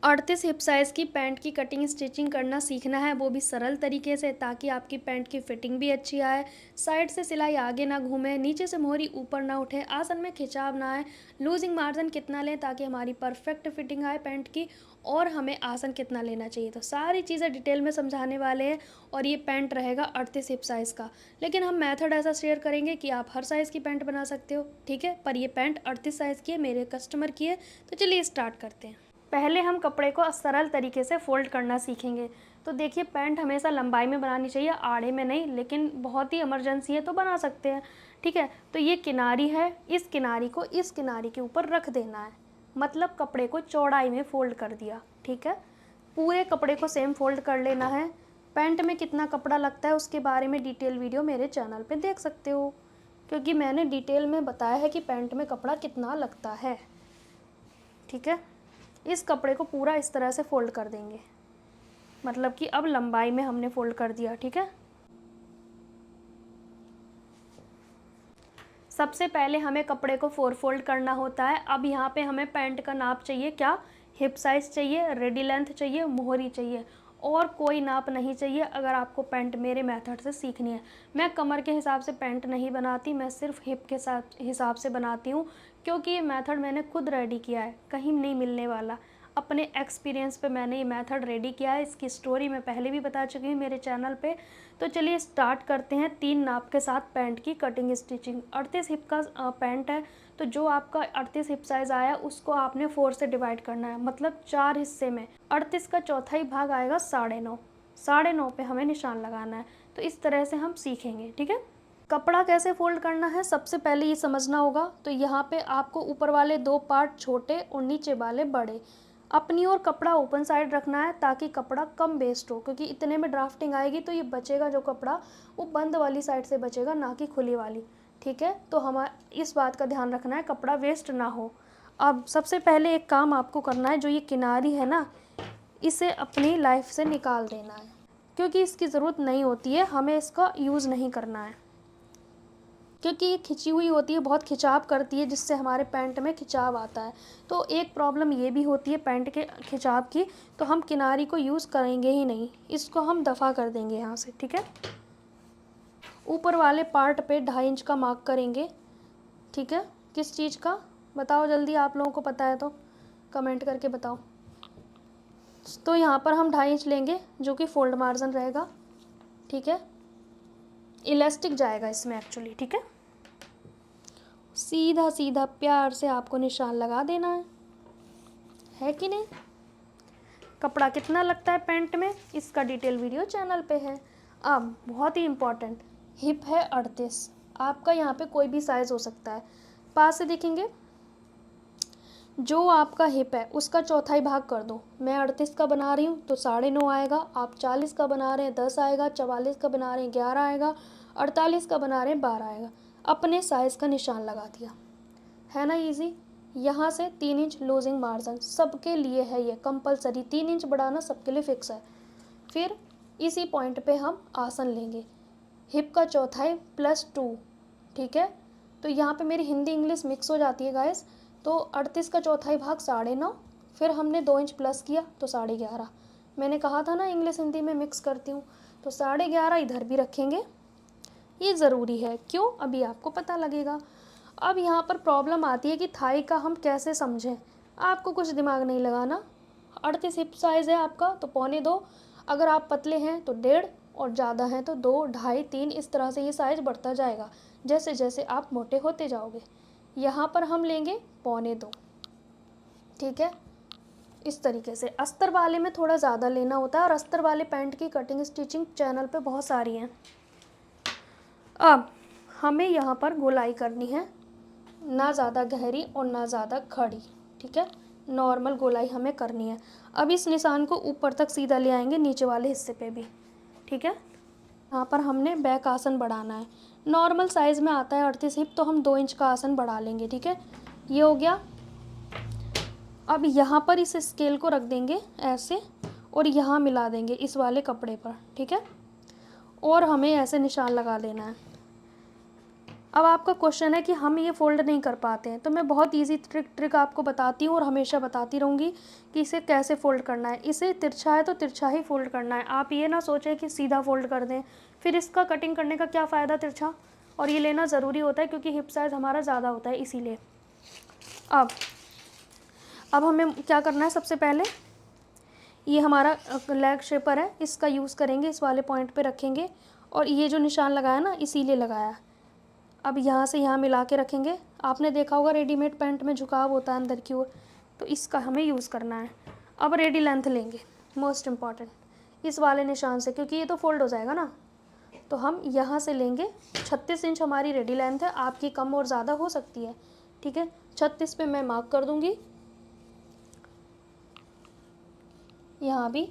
38 hip size की pant की cutting stitching करना सीखना है, वो भी सरल तरीके से, ताकि आपकी पैंट की फिटिंग भी अच्छी आए, साइड से सिलाई आगे ना घूमे, नीचे से मोहरी ऊपर ना उठे, आसन में खिंचाव ना आए, लूजिंग मार्जिन कितना लें ताकि हमारी परफेक्ट फिटिंग आए पैंट की, और हमें आसन कितना लेना चाहिए। तो सारी चीज़ें डिटेल में समझाने वाले हैं। और ये पैंट रहेगा 38 हिप साइज़ का, लेकिन हम मेथड ऐसा शेयर करेंगे कि आप हर साइज़ की पैंट बना सकते हो, ठीक है। पर ये पैंट 38 साइज़ की है, मेरे कस्टमर की है। तो चलिए स्टार्ट करते हैं। पहले हम कपड़े को सरल तरीके से फ़ोल्ड करना सीखेंगे। तो देखिए, पैंट हमेशा लंबाई में बनानी चाहिए, आड़े में नहीं, लेकिन बहुत ही इमरजेंसी है तो बना सकते हैं, ठीक है। तो ये किनारी है, इस किनारी को इस किनारी के ऊपर रख देना है, मतलब कपड़े को चौड़ाई में फ़ोल्ड कर दिया, ठीक है। पूरे कपड़े को सेम फ़ोल्ड कर लेना है। पैंट में कितना कपड़ा लगता है उसके बारे में डिटेल वीडियो मेरे चैनल पे देख सकते हो, क्योंकि मैंने डिटेल में बताया है कि पैंट में कपड़ा कितना लगता है, ठीक है। इस कपड़े को पूरा इस तरह से फ़ोल्ड कर देंगे, मतलब कि अब लंबाई में हमने फ़ोल्ड कर दिया, ठीक है। सबसे पहले हमें कपड़े को 4 फोल्ड करना होता है। अब यहाँ पे हमें पैंट का नाप चाहिए, क्या, हिप साइज़ चाहिए, रेडी लेंथ चाहिए, मोहरी चाहिए, और कोई नाप नहीं चाहिए अगर आपको पैंट मेरे मेथड से सीखनी है। मैं कमर के हिसाब से पैंट नहीं बनाती, मैं सिर्फ हिप के साथ हिसाब से बनाती हूँ, क्योंकि ये मेथड मैंने खुद रेडी किया है, कहीं नहीं मिलने वाला। अपने एक्सपीरियंस पे मैंने ये मेथड रेडी किया है, इसकी स्टोरी मैं पहले भी बता चुकी हूँ मेरे चैनल पे। तो चलिए स्टार्ट करते हैं 3 नाप के साथ पैंट की कटिंग स्टिचिंग। 38 हिप का पैंट है, तो जो आपका 38 हिप साइज़ आया उसको आपने 4 से डिवाइड करना है, मतलब 4 हिस्से में। 38 का चौथाई भाग आएगा 9.5, 9.5 पे हमें निशान लगाना है। तो इस तरह से हम सीखेंगे, ठीक है। कपड़ा कैसे फोल्ड करना है सबसे पहले ये समझना होगा। तो यहाँ पे आपको ऊपर वाले 2 पार्ट छोटे और नीचे वाले बड़े, अपनी ओर कपड़ा ओपन साइड रखना है ताकि कपड़ा कम वेस्ट हो, क्योंकि इतने में ड्राफ्टिंग आएगी तो ये बचेगा जो कपड़ा, वो बंद वाली साइड से बचेगा, ना कि खुली वाली, ठीक है। तो हमारा इस बात का ध्यान रखना है, कपड़ा वेस्ट ना हो। अब सबसे पहले एक काम आपको करना है, जो ये किनारी है ना, इसे अपनी लाइफ से निकाल देना है, क्योंकि इसकी ज़रूरत नहीं होती है, हमें इसका यूज़ नहीं करना है, क्योंकि ये खिंची हुई होती है, बहुत खिंचाव करती है, जिससे हमारे पैंट में खिंचाव आता है। तो एक प्रॉब्लम ये भी होती है पैंट के खिंचाव की, तो हम किनारी को यूज़ करेंगे ही नहीं, इसको हम दफ़ा कर देंगे यहाँ से, ठीक है। ऊपर वाले पार्ट पे 2.5 इंच का मार्क करेंगे, ठीक है। किस चीज़ का, बताओ जल्दी, आप लोगों को पता है तो कमेंट करके बताओ। तो यहाँ पर हम 2.5 इंच लेंगे, जो कि फोल्ड मार्जिन रहेगा, ठीक है। इलास्टिक जाएगा इसमें एक्चुअली, ठीक है। सीधा सीधा प्यार से आपको निशान लगा देना है कि नहीं। कपड़ा कितना लगता है पैंट में, इसका डिटेल वीडियो चैनल पे है। अब बहुत ही इम्पॉर्टेंट, हिप है 38, आपका यहाँ पे कोई भी साइज़ हो सकता है। पास से देखेंगे, जो आपका हिप है उसका चौथाई भाग कर दो। मैं 38 का बना रही हूँ तो 9.5 आएगा, आप 40 का बना रहे हैं 10 आएगा, 44 का बना रहे हैं 11 आएगा, 48 का बना रहे हैं 12 आएगा। अपने साइज़ का निशान लगा दिया, है ना इजी। यहाँ से 3 इंच लूजिंग मार्जिन सबके लिए है, ये कंपलसरी 3 इंच बढ़ाना सबके लिए फिक्स है। फिर इसी पॉइंट पे हम आसन लेंगे, हिप का चौथाई +2, ठीक है। तो यहाँ पे मेरी हिंदी इंग्लिश मिक्स हो जाती है गाइस। तो 38 का चौथाई भाग 9.5, फिर हमने 2 इंच प्लस किया तो 11.5। मैंने कहा था ना इंग्लिश हिंदी में मिक्स करती हूँ, तो 11.5 इधर भी रखेंगे, ये ज़रूरी है। क्यों, अभी आपको पता लगेगा। अब यहाँ पर प्रॉब्लम आती है कि थाई का हम कैसे समझें, आपको कुछ दिमाग नहीं लगाना। 38 हिप साइज़ है आपका तो 1.25, अगर आप पतले हैं तो 1.5, और ज़्यादा हैं तो 2, 2.5, 3, इस तरह से ये साइज़ बढ़ता जाएगा जैसे जैसे आप मोटे होते जाओगे। यहाँ पर हम लेंगे 1.25, ठीक है। इस तरीके से अस्तर वाले में थोड़ा ज़्यादा लेना होता है, और अस्तर वाले पैंट की कटिंग स्टिचिंग चैनल पे बहुत सारी हैं। अब हमें यहाँ पर गोलाई करनी है, ना ज़्यादा गहरी और ना ज़्यादा खड़ी, ठीक है। नॉर्मल गोलाई हमें करनी है। अब इस निशान को ऊपर तक सीधा ले आएंगे, नीचे वाले हिस्से पे भी, ठीक है। यहाँ पर हमने बैक आसन बढ़ाना है, नॉर्मल साइज़ में आता है 38 हिप, तो हम 2 इंच का आसन बढ़ा लेंगे, ठीक है। ये हो गया। अब यहाँ पर इस स्केल को रख देंगे ऐसे, और यहाँ मिला देंगे इस वाले कपड़े पर, ठीक है। और हमें ऐसे निशान लगा देना है, अब आपका क्वेश्चन है कि हम ये फ़ोल्ड नहीं कर पाते हैं, तो मैं बहुत इजी ट्रिक आपको बताती हूँ और हमेशा बताती रहूँगी कि इसे कैसे फ़ोल्ड करना है। इसे तिरछा है तो तिरछा ही फ़ोल्ड करना है। आप ये ना सोचें कि सीधा फ़ोल्ड कर दें, फिर इसका कटिंग करने का क्या फ़ायदा तिरछा। और ये लेना ज़रूरी होता है क्योंकि हिप साइज़ हमारा ज़्यादा होता है इसीलिए। अब हमें क्या करना है, सबसे पहले ये हमारा लेग शेपर है, इसका यूज़ करेंगे, इस वाले पॉइंट पे रखेंगे और ये जो निशान लगाया ना इसीलिए लगाया। अब यहाँ से यहाँ मिला के रखेंगे। आपने देखा होगा रेडीमेड पैंट में झुकाव होता है अंदर की ओर, तो इसका हमें यूज़ करना है। अब रेडी लेंथ लेंगे, मोस्ट इम्पॉर्टेंट, इस वाले निशान से, क्योंकि ये तो फोल्ड हो जाएगा ना, तो हम यहाँ से लेंगे। 36 इंच हमारी रेडी लेंथ है, आपकी कम और ज़्यादा हो सकती है, ठीक है। 36 पे मैं मार्क कर दूँगी, यहाँ भी,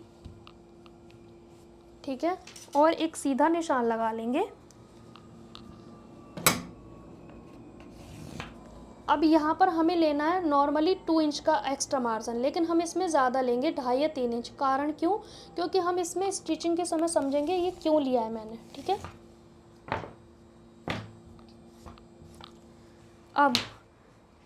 ठीक है। और एक सीधा निशान लगा लेंगे। अब यहाँ पर हमें लेना है नॉर्मली 2 इंच का एक्स्ट्रा मार्जिन, लेकिन हम इसमें ज़्यादा लेंगे, 2.5 या 3 इंच। कारण क्यों? क्योंकि हम इसमें स्टिचिंग के समय समझेंगे ये क्यों लिया है मैंने, ठीक है।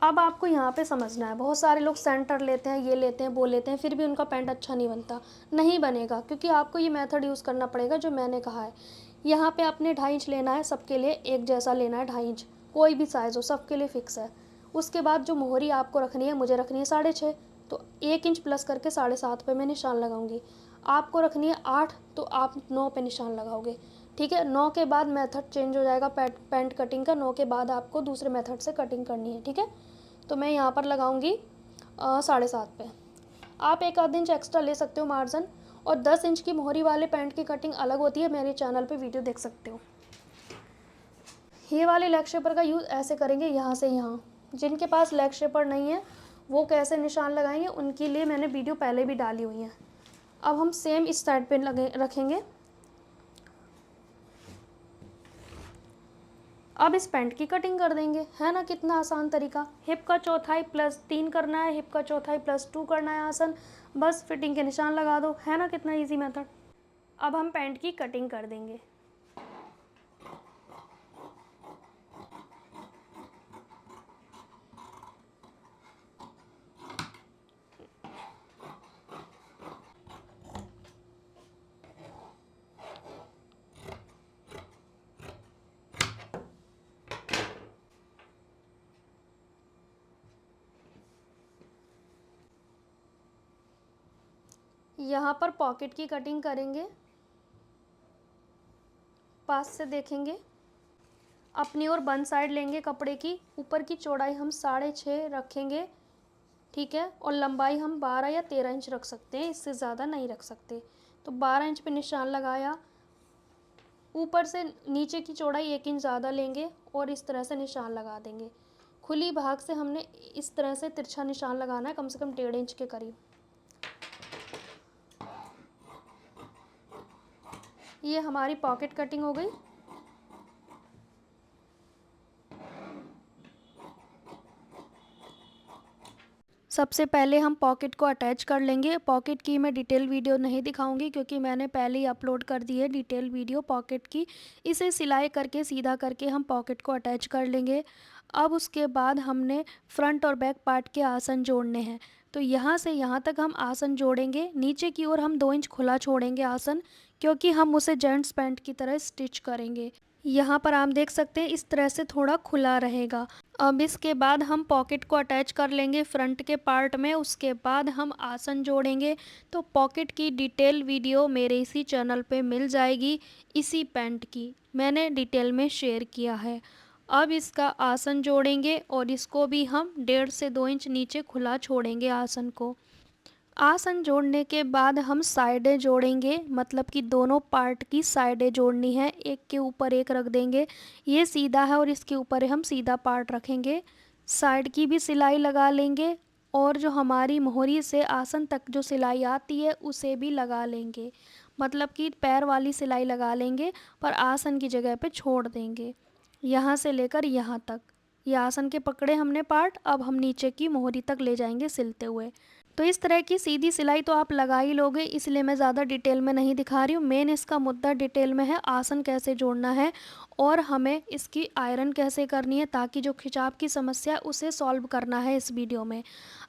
अब आपको यहाँ पे समझना है, बहुत सारे लोग सेंटर लेते हैं, ये लेते हैं, वो लेते हैं, फिर भी उनका पैंट अच्छा नहीं बनता। नहीं बनेगा, क्योंकि आपको ये मेथड यूज़ करना पड़ेगा जो मैंने कहा है। यहाँ पे आपने 2.5 इंच लेना है, सबके लिए एक जैसा लेना है, 2.5 इंच, कोई भी साइज़ हो, सबके लिए फ़िक्स है। उसके बाद जो मोहरी आपको रखनी है, मुझे रखनी है 6.5, तो 1 इंच प्लस करके 7.5 पे मैं निशान लगाऊंगी। आपको रखनी है 8, तो आप 9 पे निशान लगाओगे, ठीक है। 9 के बाद मेथड चेंज हो जाएगा पैंट कटिंग का, 9 के बाद आपको दूसरे मेथड से कटिंग करनी है, ठीक है। तो मैं यहाँ पर लगाऊंगी 7.5 पे। आप 1 आध इंच एक्स्ट्रा ले सकते हो मार्जिन। और 10 इंच की मोहरी वाले पैंट की कटिंग अलग होती है, मेरे चैनल पे वीडियो देख सकते हो। ये वाले लेग शेपर का यूज़ ऐसे करेंगे, यहाँ से यहाँ। जिनके पास लेग शेपर नहीं है वो कैसे निशान लगाएंगे, उनके लिए मैंने वीडियो पहले भी डाली हुई है। अब हम सेम इस साइड पे रखेंगे। अब इस पैंट की कटिंग कर देंगे, है ना, कितना आसान तरीका। हिप का चौथाई प्लस 3 करना है, हिप का चौथाई प्लस 2 करना है आसन, बस फिटिंग के निशान लगा दो, है ना, कितना इजी मेथड। अब हम पैंट की कटिंग कर देंगे। यहाँ पर पॉकेट की कटिंग करेंगे, पास से देखेंगे, अपनी ओर बंद साइड लेंगे कपड़े की, ऊपर की चौड़ाई हम 6.5 रखेंगे, ठीक है। और लंबाई हम 12 या 13 इंच रख सकते हैं, इससे ज़्यादा नहीं रख सकते। तो 12 इंच पे निशान लगाया, ऊपर से नीचे की चौड़ाई 1 इंच ज़्यादा लेंगे और इस तरह से निशान लगा देंगे। खुली भाग से हमने इस तरह से तिरछा निशान लगाना है, कम से कम 1.5 इंच के करीब। ये हमारी पॉकेट कटिंग हो गई। सबसे पहले हम पॉकेट को अटैच कर लेंगे। पॉकेट की मैं डिटेल वीडियो नहीं दिखाऊंगी क्योंकि मैंने पहले ही अपलोड कर दी है डिटेल वीडियो पॉकेट की। इसे सिलाई करके सीधा करके हम पॉकेट को अटैच कर लेंगे। अब उसके बाद हमने फ्रंट और बैक पार्ट के आसन जोड़ने हैं, तो यहाँ से यहाँ तक हम आसन जोड़ेंगे। नीचे की ओर हम 2 इंच खुला छोड़ेंगे आसन, क्योंकि हम उसे जेंट्स पैंट की तरह स्टिच करेंगे। यहाँ पर आप देख सकते हैं इस तरह से थोड़ा खुला रहेगा। अब इसके बाद हम पॉकेट को अटैच कर लेंगे फ्रंट के पार्ट में, उसके बाद हम आसन जोड़ेंगे। तो पॉकेट की डिटेल वीडियो मेरे इसी चैनल पे मिल जाएगी, इसी पैंट की मैंने डिटेल में शेयर किया है। अब इसका आसन जोड़ेंगे और इसको भी हम 1.5 से 2 इंच नीचे खुला छोड़ेंगे आसन को। आसन जोड़ने के बाद हम साइडें जोड़ेंगे, मतलब कि दोनों पार्ट की साइडें जोड़नी है, एक के ऊपर एक रख देंगे। ये सीधा है और इसके ऊपर हम सीधा पार्ट रखेंगे। साइड की भी सिलाई लगा लेंगे और जो हमारी मोहरी से आसन तक जो सिलाई आती है उसे भी लगा लेंगे, मतलब कि पैर वाली सिलाई लगा लेंगे पर आसन की जगह पे छोड़ देंगे, यहाँ से लेकर यहाँ तक। ये आसन के पकड़े हमने पार्ट, अब हम नीचे की मोहरी तक ले जाएंगे सिलते हुए। तो इस तरह की सीधी सिलाई तो आप लगा ही लोगे, इसलिए मैं ज़्यादा डिटेल में नहीं दिखा रही हूँ। मेन इसका मुद्दा डिटेल में है, आसन कैसे जोड़ना है और हमें इसकी आयरन कैसे करनी है, ताकि जो खिंचाव की समस्या है उसे सॉल्व करना है इस वीडियो में।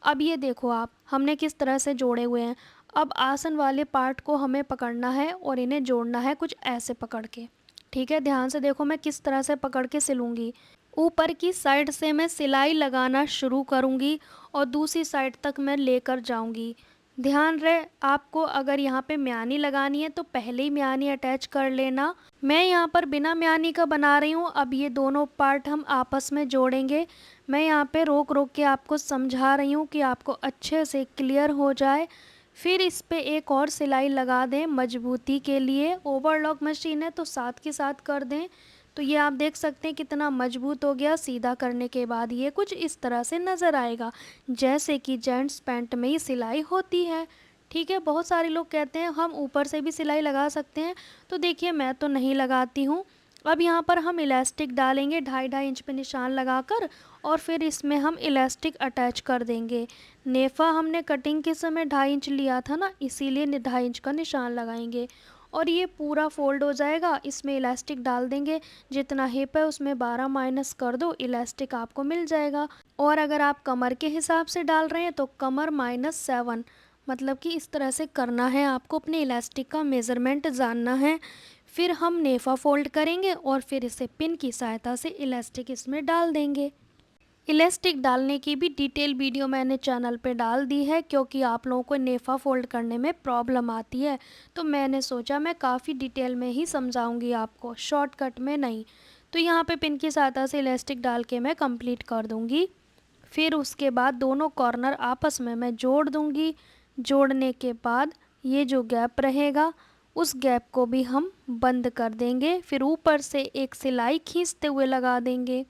अब ये देखो आप, हमने किस तरह से जोड़े हुए हैं। अब आसन वाले पार्ट को हमें पकड़ना है और इन्हें जोड़ना है कुछ ऐसे पकड़ के। ठीक है, ध्यान से देखो मैं किस तरह से पकड़ के सिलूँगी। ऊपर की साइड से मैं सिलाई लगाना शुरू करूँगी और दूसरी साइड तक मैं लेकर जाऊँगी। ध्यान रहे आपको, अगर यहाँ पे म्यानी लगानी है तो पहले ही म्यानी अटैच कर लेना। मैं यहाँ पर बिना म्यानी का बना रही हूँ। अब ये दोनों पार्ट हम आपस में जोड़ेंगे। मैं यहाँ पे रोक रोक के आपको समझा रही हूँ कि आपको अच्छे से क्लियर हो जाए। फिर इस पे एक और सिलाई लगा दें मजबूती के लिए। ओवरलॉक मशीन है तो साथ के साथ कर दें। तो ये आप देख सकते हैं कितना मजबूत हो गया। सीधा करने के बाद ये कुछ इस तरह से नज़र आएगा, जैसे कि जेंट्स पैंट में ही सिलाई होती है। ठीक है, बहुत सारे लोग कहते हैं हम ऊपर से भी सिलाई लगा सकते हैं, तो देखिए मैं तो नहीं लगाती हूँ। अब यहाँ पर हम इलास्टिक डालेंगे 2.5 इंच पे निशान लगाकर, और फिर इसमें हम इलास्टिक अटैच कर देंगे। नेफा हमने कटिंग के समय 2.5 इंच लिया था ना, इसीलिए 2.5 इंच का निशान लगाएंगे। और ये पूरा फोल्ड हो जाएगा, इसमें इलास्टिक डाल देंगे। जितना हिप है उसमें 12 माइनस कर दो, इलास्टिक आपको मिल जाएगा। और अगर आप कमर के हिसाब से डाल रहे हैं तो कमर -7, मतलब कि इस तरह से करना है आपको। अपने इलास्टिक का मेज़रमेंट जानना है। फिर हम नेफा फोल्ड करेंगे और फिर इसे पिन की सहायता से इलास्टिक इसमें डाल देंगे। इलास्टिक डालने की भी डिटेल वीडियो मैंने चैनल पे डाल दी है, क्योंकि आप लोगों को नेफा फोल्ड करने में प्रॉब्लम आती है, तो मैंने सोचा मैं काफ़ी डिटेल में ही समझाऊंगी आपको, शॉर्टकट में नहीं। तो यहाँ पे पिन की सहायता से इलास्टिक डाल के मैं कंप्लीट कर दूँगी। फिर उसके बाद दोनों कॉर्नर आपस में मैं जोड़ दूँगी। जोड़ने के बाद ये जो गैप रहेगा उस गैप को भी हम बंद कर देंगे। फिर ऊपर से एक सिलाई खींचते हुए लगा देंगे।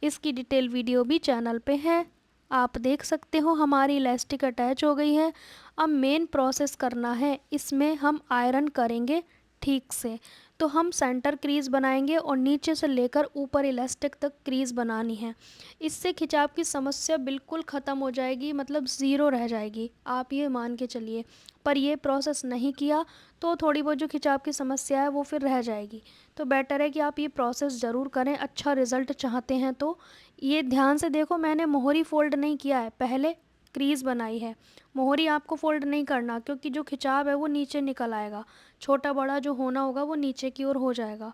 इसकी डिटेल वीडियो भी चैनल पे है, आप देख सकते हो। हमारी इलास्टिक अटैच हो गई है। अब मेन प्रोसेस करना है, इसमें हम आयरन करेंगे ठीक से। तो हम सेंटर क्रीज बनाएंगे और नीचे से लेकर ऊपर इलास्टिक तक क्रीज बनानी है। इससे खिंचाव की समस्या बिल्कुल ख़त्म हो जाएगी, मतलब ज़ीरो रह जाएगी, आप ये मान के चलिए। पर ये प्रोसेस नहीं किया तो थोड़ी बहुत जो खिंचाव की समस्या है वो फिर रह जाएगी। तो बेटर है कि आप ये प्रोसेस ज़रूर करें, अच्छा रिज़ल्ट चाहते हैं तो। ये ध्यान से देखो, मैंने मोहरी फ़ोल्ड नहीं किया है, पहले क्रीज़ बनाई है। मोहरी आपको फ़ोल्ड नहीं करना, क्योंकि जो खिंचाव है वो नीचे निकल आएगा, छोटा बड़ा जो होना होगा वो नीचे की ओर हो जाएगा।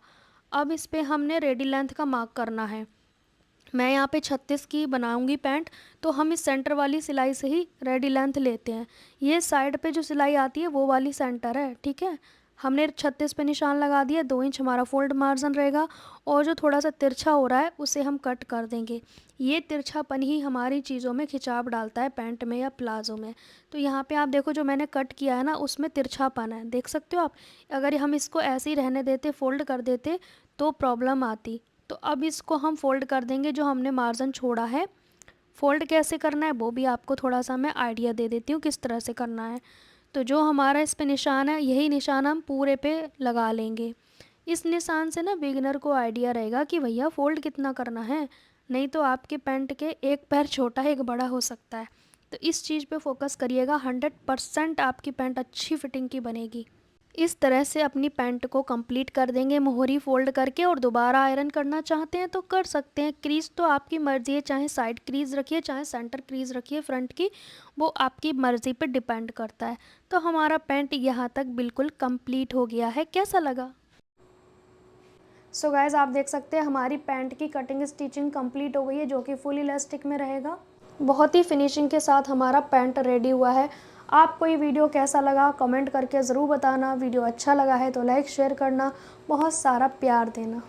अब इस पे हमने रेडी लेंथ का मार्क करना है। मैं यहाँ पे 36 की बनाऊंगी पैंट, तो हम इस सेंटर वाली सिलाई से ही रेडी लेंथ लेते हैं। ये साइड पे जो सिलाई आती है वो वाली सेंटर है, ठीक है। हमने 36 पे निशान लगा दिया, 2 इंच हमारा फोल्ड मार्जिन रहेगा। और जो थोड़ा सा तिरछा हो रहा है उसे हम कट कर देंगे। ये तिरछापन ही हमारी चीज़ों में खिंचाव डालता है, पैंट में या प्लाजो में। तो यहाँ पे आप देखो, जो मैंने कट किया है ना उसमें तिरछापन है, देख सकते हो आप। अगर हम इसको ऐसे ही रहने देते, फोल्ड कर देते, तो प्रॉब्लम आती। तो अब इसको हम फोल्ड कर देंगे, जो हमने मार्जिन छोड़ा है। फोल्ड कैसे करना है वो भी आपको थोड़ा सा मैं आइडिया दे देती हूँ किस तरह से करना है। तो जो हमारा इस पे निशान है, यही निशान हम पूरे पे लगा लेंगे। इस निशान से ना बिगिनर को आइडिया रहेगा कि भैया फ़ोल्ड कितना करना है, नहीं तो आपके पैंट के एक पैर छोटा है एक बड़ा हो सकता है। तो इस चीज़ पे फोकस करिएगा, 100% आपकी पैंट अच्छी फिटिंग की बनेगी। इस तरह से अपनी पैंट को कंप्लीट कर देंगे मोहरी फोल्ड करके। और दोबारा आयरन करना चाहते हैं तो कर सकते हैं। क्रीज तो आपकी मर्ज़ी है, चाहे साइड क्रीज रखिए चाहे सेंटर क्रीज रखिए फ्रंट की, वो आपकी मर्ज़ी पे डिपेंड करता है। तो हमारा पैंट यहाँ तक बिल्कुल कंप्लीट हो गया है। कैसा लगा? सो गाइज़, आप देख सकते हैं हमारी पैंट की कटिंग स्टिचिंग कंप्लीट हो गई है, जो कि फुल इलास्टिक में रहेगा। बहुत ही फिनिशिंग के साथ हमारा पैंट रेडी हुआ है। आपको ये वीडियो कैसा लगा कमेंट करके ज़रूर बताना। वीडियो अच्छा लगा है तो लाइक शेयर करना, बहुत सारा प्यार देना।